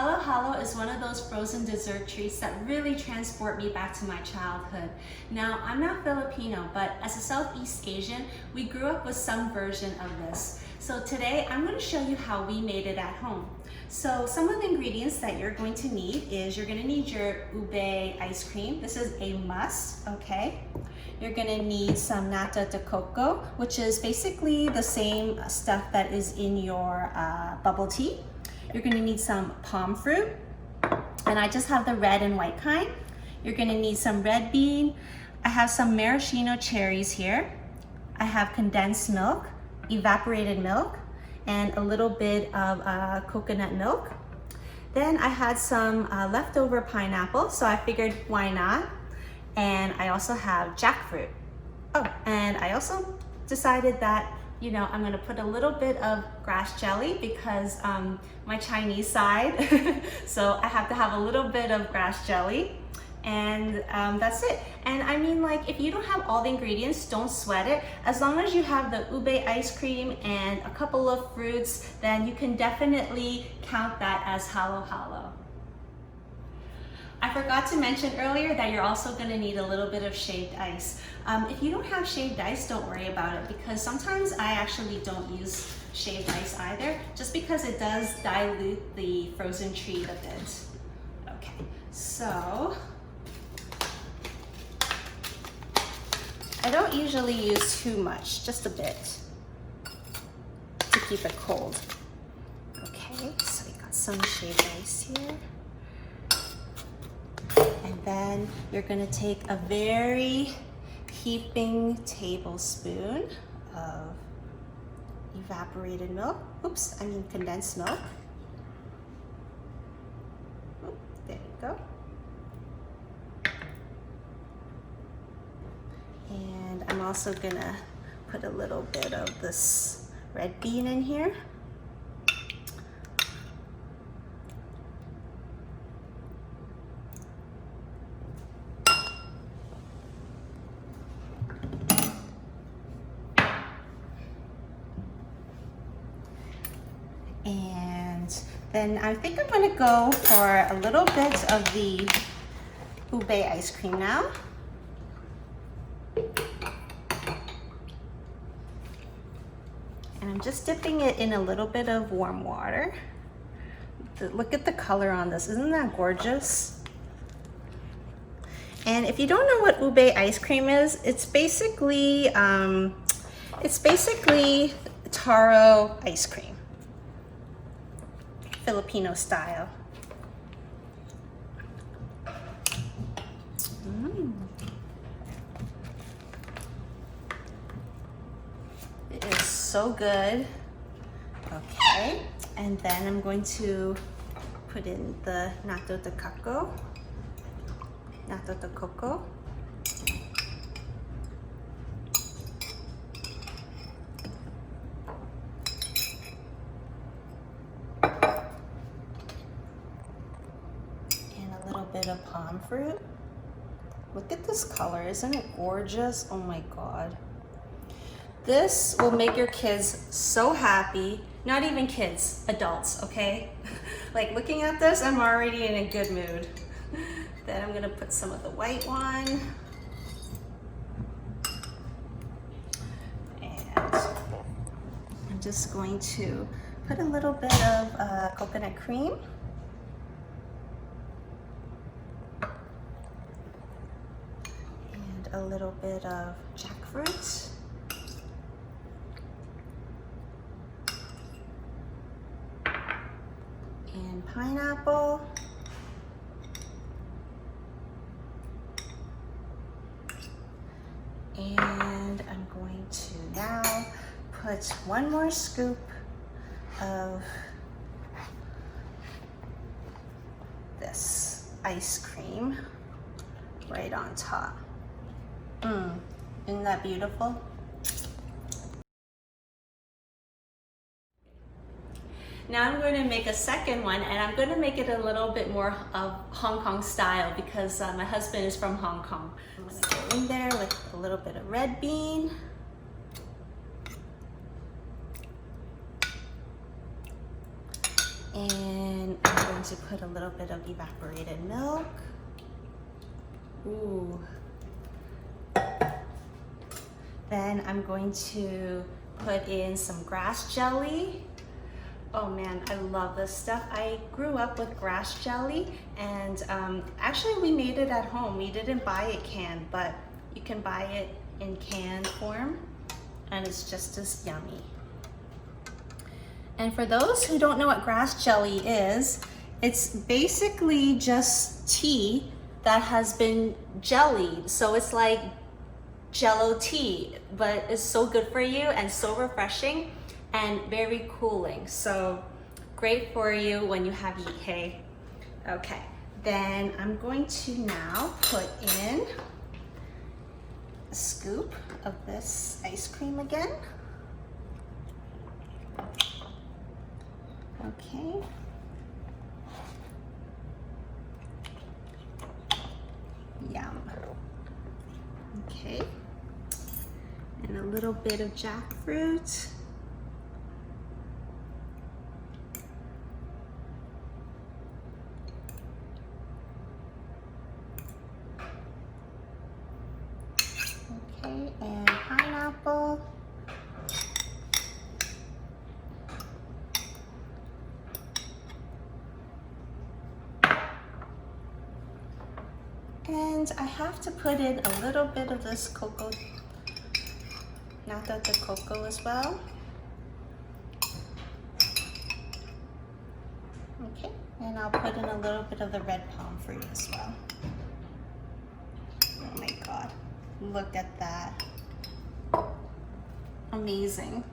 halo halo is one of those frozen dessert treats that really transport me back to my childhood. Now, I'm not Filipino, but as a Southeast Asian, we grew up with some version of this. So today, I'm going to show you how we made it at home. So some of the ingredients that you're going to need is you're going to need your ube ice cream. This is a must, okay? You're going to need some nata de coco, which is basically the same stuff that is in your bubble tea. You're going to need some palm fruit, and I just have the red and white kind. You're going to need some red bean. I have some maraschino cherries here. I have condensed milk, evaporated milk, and a little bit of coconut milk. Then I had some leftover pineapple, so I figured why not. And I also have jackfruit. Oh, and I also decided that, you know, I'm gonna put a little bit of grass jelly because my Chinese side, so I have to have a little bit of grass jelly. And that's it. And I mean, like, if you don't have all the ingredients, don't sweat it. As long as you have the ube ice cream and a couple of fruits, then you can definitely count that as halo halo. I forgot to mention earlier that you're also going to need a little bit of shaved ice. If you don't have shaved ice, don't worry about it, because sometimes I actually don't use shaved ice either, just because it does dilute the frozen treat a bit. Okay, so I don't usually use too much, just a bit to keep it cold. Okay, so we got some shaved ice here. And then you're gonna take a very heaping tablespoon of evaporated milk. Condensed milk. Oh, there you go. And I'm also gonna put a little bit of this red bean in here. And then I think I'm gonna go for a little bit of the ube ice cream now. And I'm just dipping it in a little bit of warm water. Look at the color on this, isn't that gorgeous? And if you don't know what ube ice cream is, it's basically taro ice cream, Filipino style. It is so good. Okay, and then I'm going to put in the nata de coco. Bit of palm fruit. Look at this color, isn't it gorgeous? Oh my god. This will make your kids so happy. Not even kids, adults, okay? Like, looking at this, I'm already in a good mood. Then I'm gonna put some of the white wine. And I'm just going to put a little bit of coconut cream. A little bit of jackfruit. And pineapple. And I'm going to now put one more scoop of this ice cream right on top. Isn't that beautiful? Now I'm going to make a second one, and I'm going to make it a little bit more of Hong Kong style because my husband is from Hong Kong. I'm going to go in there with a little bit of red bean. And I'm going to put a little bit of evaporated milk. Ooh. Then I'm going to put in some grass jelly. Oh man, I love this stuff. I grew up with grass jelly, and actually we made it at home. We didn't buy it canned, but you can buy it in canned form, and it's just as yummy. And for those who don't know what grass jelly is, it's basically just tea that has been jellied. So it's like Jello tea, but it's so good for you and so refreshing and very cooling. So great for you when you have leche. Okay, then I'm going to now put in a scoop of this ice cream again. Okay. Yum. Okay. And a little bit of jackfruit. Okay, and pineapple. And I have to put in a little bit of this cocoa, nata de cocoa as well. Okay, and I'll put in a little bit of the red palm fruit as well. Oh my God, look at that. Amazing.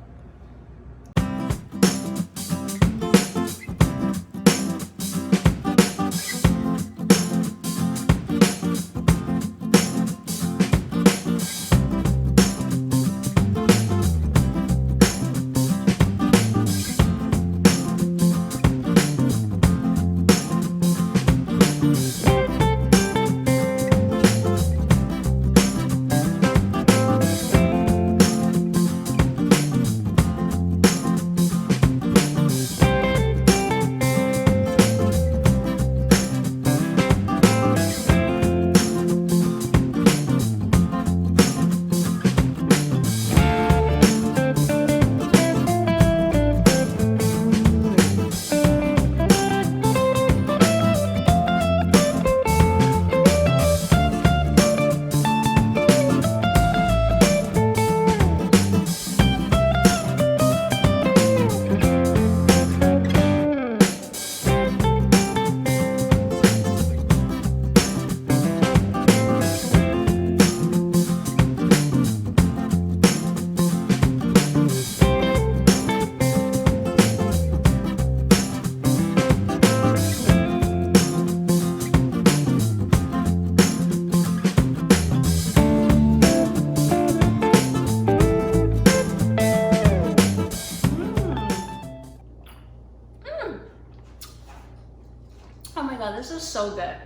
Oh my God, this is so good.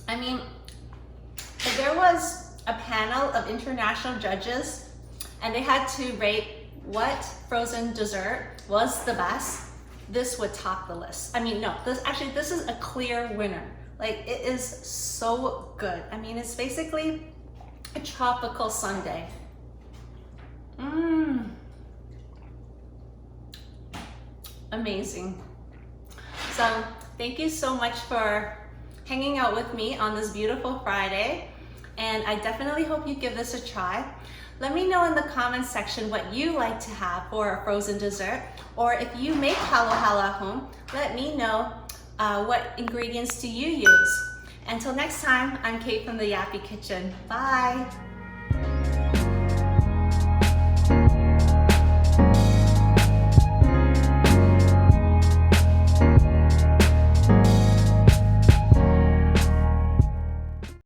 I mean, if there was a panel of international judges and they had to rate what frozen dessert was the best, this would top the list. I mean, no, this is a clear winner. Like, it is so good. I mean, it's basically a tropical sundae. Amazing. So thank you so much for hanging out with me on this beautiful Friday. And I definitely hope you give this a try. Let me know in the comments section what you like to have for a frozen dessert. Or if you make halo halo at home, let me know what ingredients do you use. Until next time, I'm Kate from the Yappie Kitchen. Bye.